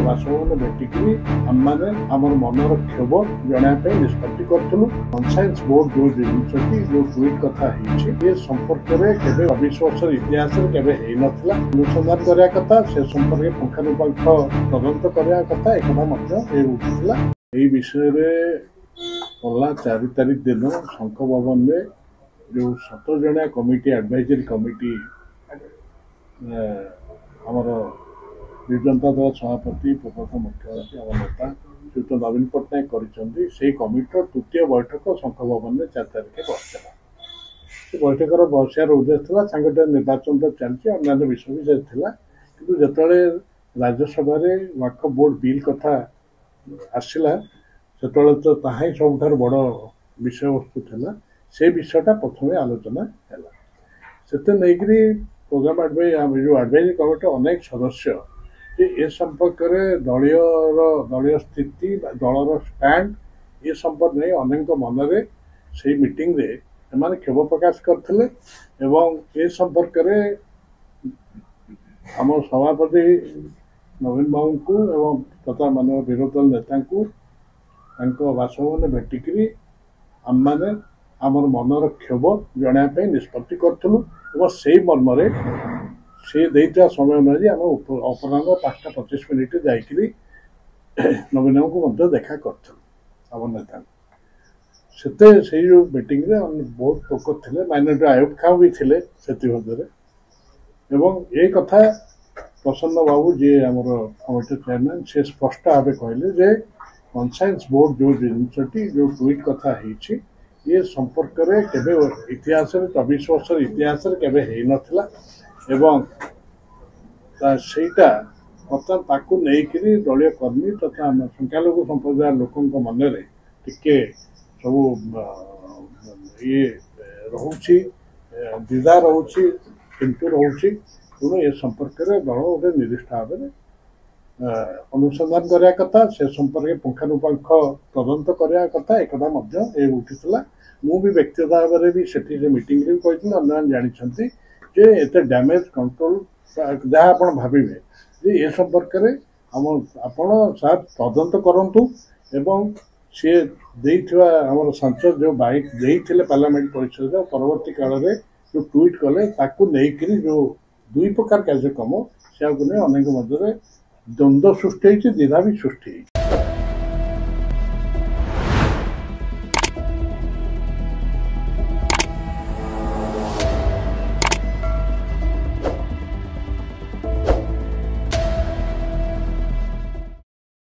ବାସଭବନ ଭେଟିକି ଆମମାନେ ଆମର ମନର କ୍ଷୋଭ ଜଣାଇବା ପାଇଁ ନିଷ୍ପତ୍ତି କରିଥିଲୁ। କନସାଇନ୍ସ ବୋର୍ଡ ଯୋଉ ଜିନିଷଟି ଯୋଉ ଟ୍ୱିଟ୍ କଥା ହେଇଛି ଏ ସମ୍ପର୍କରେ କେବେ 24 ବର୍ଷର ଇତିହାସରେ କେବେ ହେଇନଥିଲା। ଅନୁସନ୍ଧାନ କରିବା କଥା, ସେ ସମ୍ପର୍କରେ ପୁଙ୍ଖାନୁପୁଙ୍ଖ ତଦନ୍ତ କରିବା କଥା, ଏକଥା ମଧ୍ୟ ଉଠିଥିଲା। ଏହି ବିଷୟରେ ଗଲା 4 ତାରିଖ ଦିନ ଶଙ୍ଖ ଭବନରେ ଯୋଉ 17 ଜଣିଆ କମିଟି ଆଡଭାଇଜରୀ କମିଟି ଆମର ବିଜୁ ଜନତା ଦଳ ସଭାପତି ପୂର୍ବତନ ମୁଖ୍ୟମନ୍ତ୍ରୀ ଆମ ନେତା ଶ୍ରୀଯୁକ୍ତ ନବୀନ ପଟ୍ଟନାୟକ କରିଛନ୍ତି। ସେହି କମିଟିର ତୃତୀୟ ବୈଠକ ଶଙ୍ଖ ଭବନରେ 4 ତାରିଖରେ ବସିଥିଲା। ସେ ବୈଠକର ବସିବାର ଉଦ୍ଦେଶ୍ୟ ଥିଲା ସାଙ୍ଗଠନିକ ନିର୍ବାଚନ ତ ଚାଲିଛି, ଅନ୍ୟାନ୍ୟ ବିଷୟ ବି ଥିଲା। କିନ୍ତୁ ଯେତେବେଳେ ରାଜ୍ୟସଭାରେ ୱାକଫ ବୋର୍ଡ ବିଲ୍ କଥା ଆସିଲା ସେତେବେଳେ ତ ତାହା ହିଁ ସବୁଠାରୁ ବଡ଼ ବିଷୟବସ୍ତୁ ଥିଲା। ସେ ବିଷୟଟା ପ୍ରଥମେ ଆଲୋଚନା ହେଲା। ସେତେ ନେଇକରି ପ୍ରୋଗ୍ରାମ ଯେଉଁ ଆଡଭାଇଜରୀ କମିଟିର ଅନେକ ସଦସ୍ୟ ଯେ ଏ ସମ୍ପର୍କରେ ଦଳୀୟ ସ୍ଥିତି ବା ଦଳର ଷ୍ଟାଣ୍ଡ ଏ ସମ୍ପର୍କ ନେଇ ଅନେକଙ୍କ ମନରେ ସେଇ ମିଟିଂରେ ସେମାନେ କ୍ଷୋଭ ପ୍ରକାଶ କରିଥିଲେ ଏବଂ ଏ ସମ୍ପର୍କରେ ଆମ ସଭାପତି ନବୀନ ବାବୁଙ୍କୁ ଏବଂ ତଥା ମାନବ ବିରୋଧୀ ଦଳ ନେତାଙ୍କୁ ତାଙ୍କ ବାସଭବନରେ ଭେଟିକିରି ଆମମାନେ ଆମର ମନର କ୍ଷୋଭ ଜଣାଇବା ପାଇଁ ନିଷ୍ପତ୍ତି କରିଥିଲୁ ଏବଂ ସେଇ ମର୍ମରେ ସେ ଦେଇଥିବା ସମୟ ଅନୁଯାୟୀ ଆମେ ଅପରାହ୍ନ 5:25 ଯାଇକରି ନବୀନ ବାବୁଙ୍କୁ ମଧ୍ୟ ଦେଖା କରିଥିଲୁ ଆମ ନେତାଙ୍କୁ। ସେଇ ଯେଉଁ ମିଟିଂରେ ବହୁତ ଲୋକ ଥିଲେ, ମାଇନରିଟି ଆୟୁବ ଖାଁ ବି ଥିଲେ ସେଥିମଧ୍ୟରେ। ଏବଂ ଏ କଥା ପ୍ରସନ୍ନ ବାବୁ ଯିଏ ଆମର କମିଟି ଚେୟାରମ୍ୟାନ୍ ସେ ସ୍ପଷ୍ଟ ଭାବେ କହିଲେ ଯେ କନସାଇନ୍ସ ବୋର୍ଡ ଯେଉଁ ଜିନିଷଟି ଯେଉଁ ଟ୍ୱିଟ୍ କଥା ହେଇଛି ଏ ସମ୍ପର୍କରେ କେବେ ଇତିହାସରେ 24 ବର୍ଷର ଇତିହାସରେ କେବେ ହେଇନଥିଲା ଏବଂ ସେଇଟା ବର୍ତ୍ତମାନ ତାକୁ ନେଇକରି ଦଳୀୟ କର୍ମୀ ତଥା ସଂଖ୍ୟାଲଘୁ ସମ୍ପ୍ରଦାୟ ଲୋକଙ୍କ ମନରେ ଟିକେ ସବୁ ଇଏ ରହୁଛି, ଦ୍ୱିଧା ରହୁଛି, କିନ୍ତୁ ରହୁଛି। ତେଣୁ ଏ ସମ୍ପର୍କରେ ଦଳ ଗୋଟେ ନିର୍ଦ୍ଦିଷ୍ଟ ଭାବରେ ଅନୁସନ୍ଧାନ କରିବା କଥା, ସେ ସମ୍ପର୍କରେ ପୁଙ୍ଖାନୁପୁଙ୍ଖ ତଦନ୍ତ କରିବା କଥା, ଏକଥା ମଧ୍ୟ ଉଠିଥିଲା। ମୁଁ ବି ବ୍ୟକ୍ତିଗତ ଭାବରେ ବି ସେଠି ସେ ମିଟିଂରେ ବି କହିଥିଲି, ଅନ୍ୟମାନେ ଜାଣିଛନ୍ତି ଯେ ଏତେ ଡ୍ୟାମେଜ କଣ୍ଟ୍ରୋଲ ଯାହା ଆପଣ ଭାବିବେ ଯେ ଏ ସମ୍ପର୍କରେ ଆପଣ ସାର୍ ତଦନ୍ତ କରନ୍ତୁ ଏବଂ ସିଏ ଦେଇଥିବା ଆମର ସାଂସଦ ଯେଉଁ ବାଇକ୍ ଦେଇଥିଲେ ପାର୍ଲାମେଣ୍ଟ ପରିଷଦରେ ପରବର୍ତ୍ତୀ କାଳରେ ଯେଉଁ ଟ୍ୱିଟ୍ କଲେ ତାକୁ ନେଇକରି ଯେଉଁ 2 ପ୍ରକାର କାର୍ଯ୍ୟକ୍ରମ ସେଆକୁ ନେଇ ଅନେକ ମଧ୍ୟରେ ଦ୍ୱନ୍ଦ୍ୱ ସୃଷ୍ଟି ହେଇଛି, ଦ୍ୱିଧା ବି ସୃଷ୍ଟି ହେଇଛି।